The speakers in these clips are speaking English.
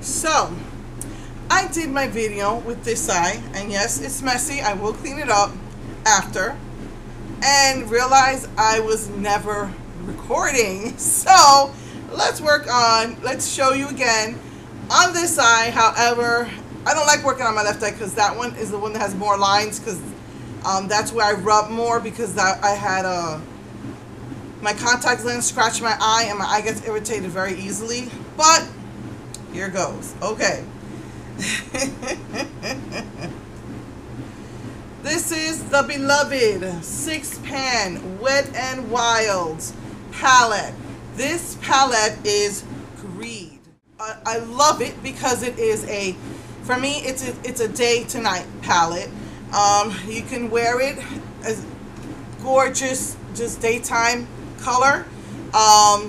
So I did my video with this eye, and yes, it's messy. I will clean it up after, and realized I was never recording. So let's show you again on this eye. However, I don't like working on my left eye because that one is the one that has more lines, because that's where I rub more, because I had my contact lens scratch my eye, and my eye gets irritated very easily. But here goes. Okay. This is the beloved 6-pan Wet n Wild palette. This palette is Greed. I love it because it is for me, it's a day to night palette. You can wear it as gorgeous, just daytime color,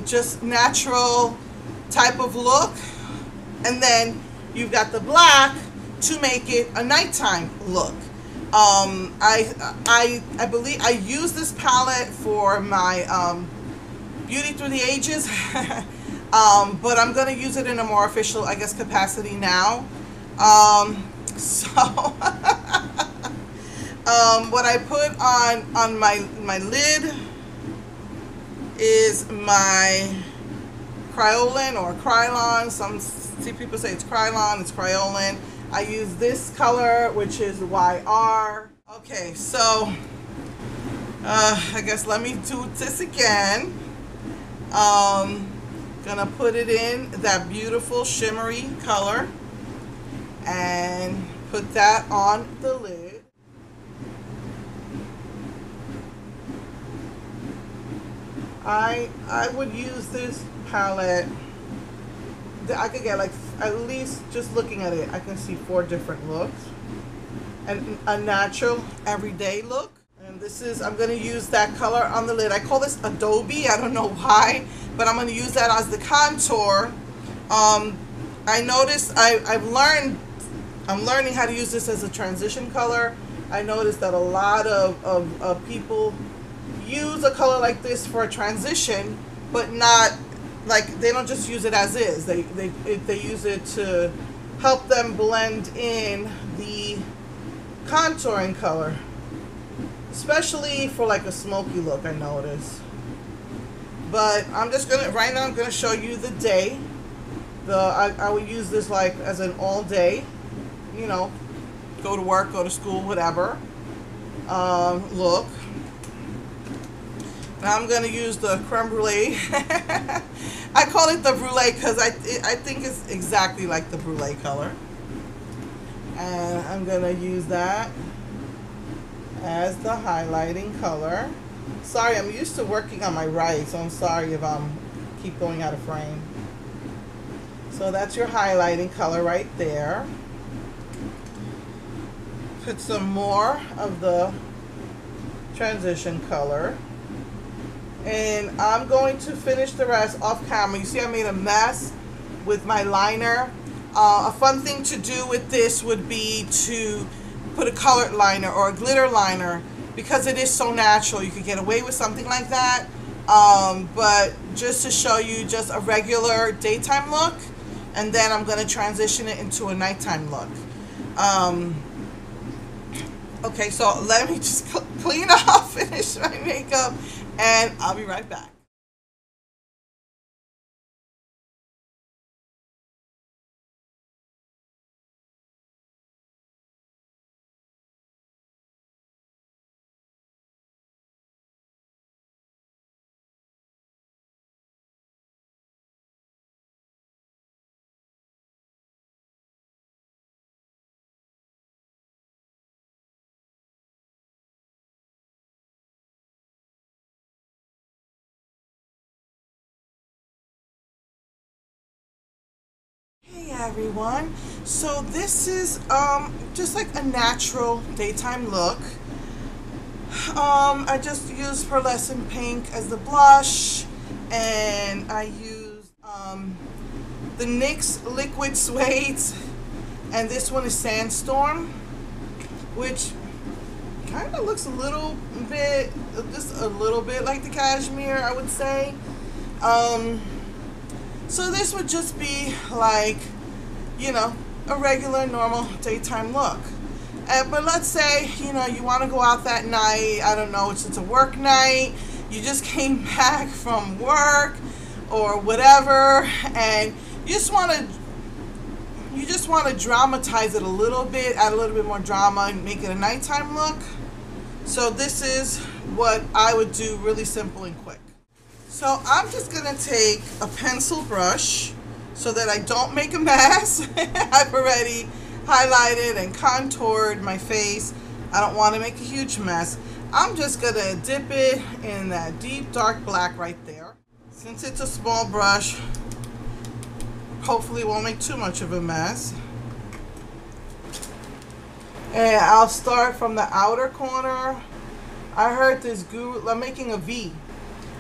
just natural type of look, and then you've got the black to make it a nighttime look. I believe I use this palette for my Beauty Through the Ages, but I'm gonna use it in a more official, I guess, capacity now. What I put on my lid is my Kryolan or Krylon. Some people say it's Krylon, it's Kryolan. I use this color, which is YR. Okay, so I guess let me do this again. Gonna put it in that beautiful shimmery color and put that on the lid. I would use this palette. I could get like, at least just looking at it, I can see 4 different looks, and a natural everyday look. And this is, I'm going to use that color on the lid. I call this Adobe. I don't know why, but I'm going to use that as the contour. I noticed I'm learning how to use this as a transition color. I noticed that a lot of people use a color like this for a transition, but not like, they don't just use it as is. They use it to help them blend in the contouring color, especially for like a smoky look, I noticed. But I'm just gonna, right now I'm gonna show you the day. I would use this like as an all day, you know, go to work, go to school, whatever, look. Now I'm going to use the creme brulee. I call it the brulee because I think it's exactly like the brulee color. And I'm going to use that as the highlighting color. Sorry, I'm used to working on my right, so I'm sorry if I'm keep going out of frame. So that's your highlighting color right there. Put some more of the transition color. And I'm going to finish the rest off camera. You see I made a mess with my liner. A fun thing to do with this would be to put a colored liner or a glitter liner, because it is so natural. You could get away with something like that. But just to show you just a regular daytime look, and then I'm going to transition it into a nighttime look. Okay, so let me just clean off, finish my makeup, and I'll be right back. Hey everyone, so this is just like a natural daytime look. I just used Pearlescent Pink as the blush, and I used the NYX Liquid Suede, and this one is Sandstorm, which kind of looks a little bit, just a little bit like the cashmere, I would say. So this would just be like you know, a regular, normal daytime look. But let's say, you know, you want to go out that night, I don't know, it's a work night, you just came back from work or whatever, and you just want to dramatize it a little bit, add a little bit more drama and make it a nighttime look. So this is what I would do, really simple and quick. So I'm just going to take a pencil brush so that I don't make a mess. I've already highlighted and contoured my face. I don't want to make a huge mess. I'm just going to dip it in that deep dark black right there. Since it's a small brush, hopefully it won't make too much of a mess. And I'll start from the outer corner. I heard this guru, I'm making a V.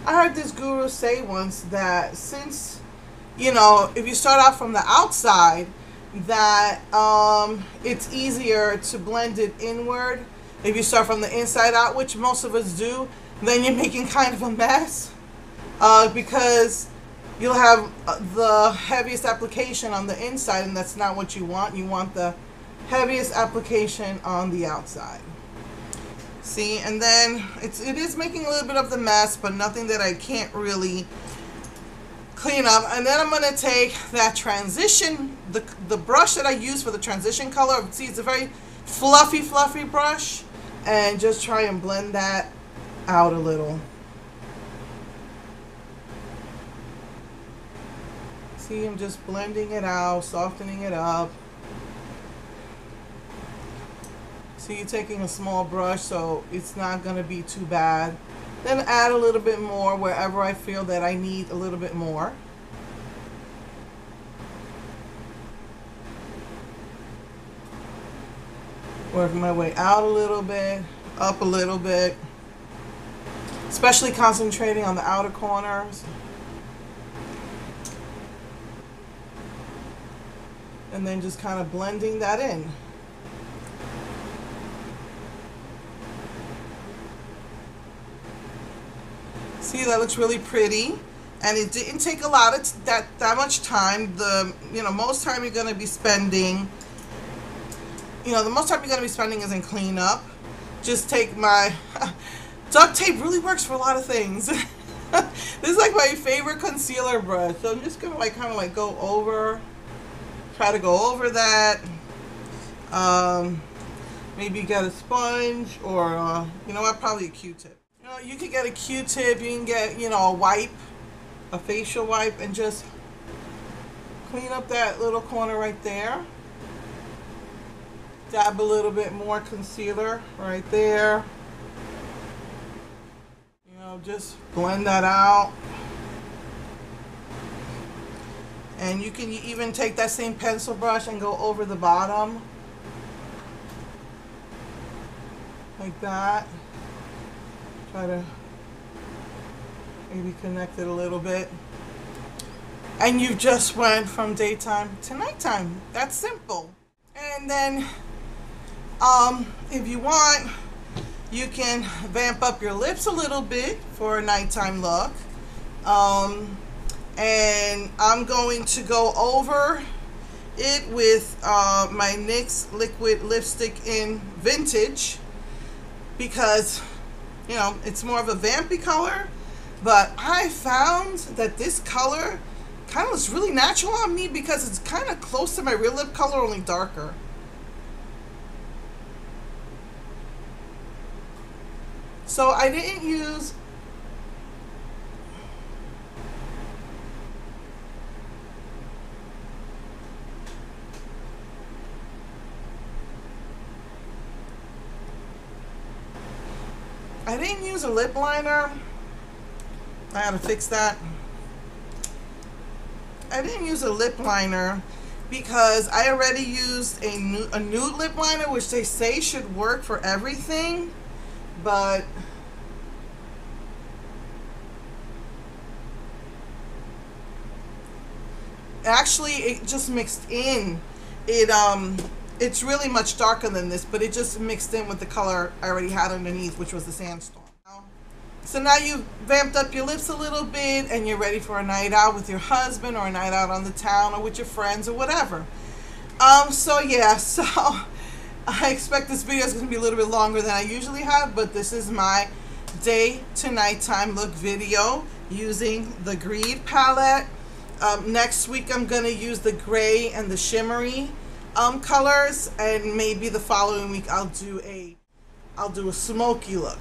I heard this guru say once that since, you know, if you start out from the outside, that it's easier to blend it inward. If you start from the inside out, which most of us do, then you're making kind of a mess because you'll have the heaviest application on the inside, and that's not what you want. You want the heaviest application on the outside. See, and then it is making a little bit of the mess, but nothing that I can't really clean up. And then I'm going to take that transition, the brush that I use for the transition color. See, it's a very fluffy brush, and just try and blend that out a little. See, I'm just blending it out, softening it up. See, you're taking a small brush, so it's not going to be too bad. Then add a little bit more wherever I feel that I need a little bit more. Work my way out a little bit, up a little bit. Especially concentrating on the outer corners. And then just kind of blending that in. See, that looks really pretty, and it didn't take a lot of that much time. Most time you're going to be spending, the most time you're going to be spending is in cleanup. Just take my duct tape. Really works for a lot of things. This is like my favorite concealer brush. So I'm just going to kind of go over, try to go over that. Maybe get a sponge, or you know what, probably a Q-tip. You could get a Q-tip, you can get, a wipe, a facial wipe, and just clean up that little corner right there. Dab a little bit more concealer right there. Just blend that out. And you can even take that same pencil brush and go over the bottom. Like that. Try to maybe connect it a little bit. And you just went from daytime to nighttime. That's simple. And then if you want, you can vamp up your lips a little bit for a nighttime look. And I'm going to go over it with my NYX liquid lipstick in Vintage, because it's more of a vampy color, but I found that this color kind of looks really natural on me because it's kind of close to my real lip color, only darker. So I didn't use a lip liner. I gotta fix that. I didn't use a lip liner because I already used a nude lip liner, which they say should work for everything, but actually it just mixed in. It's really much darker than this, but it just mixed in with the color I already had underneath, which was the Sandstorm. So now you've vamped up your lips a little bit, and you're ready for a night out with your husband, or a night out on the town, or with your friends, or whatever. So yeah, so I expect this video is going to be a little bit longer than I usually have, but this is my day to nighttime look video using the Greed palette. Next week I'm going to use the gray and the shimmery colors, and maybe the following week I'll do a smoky look.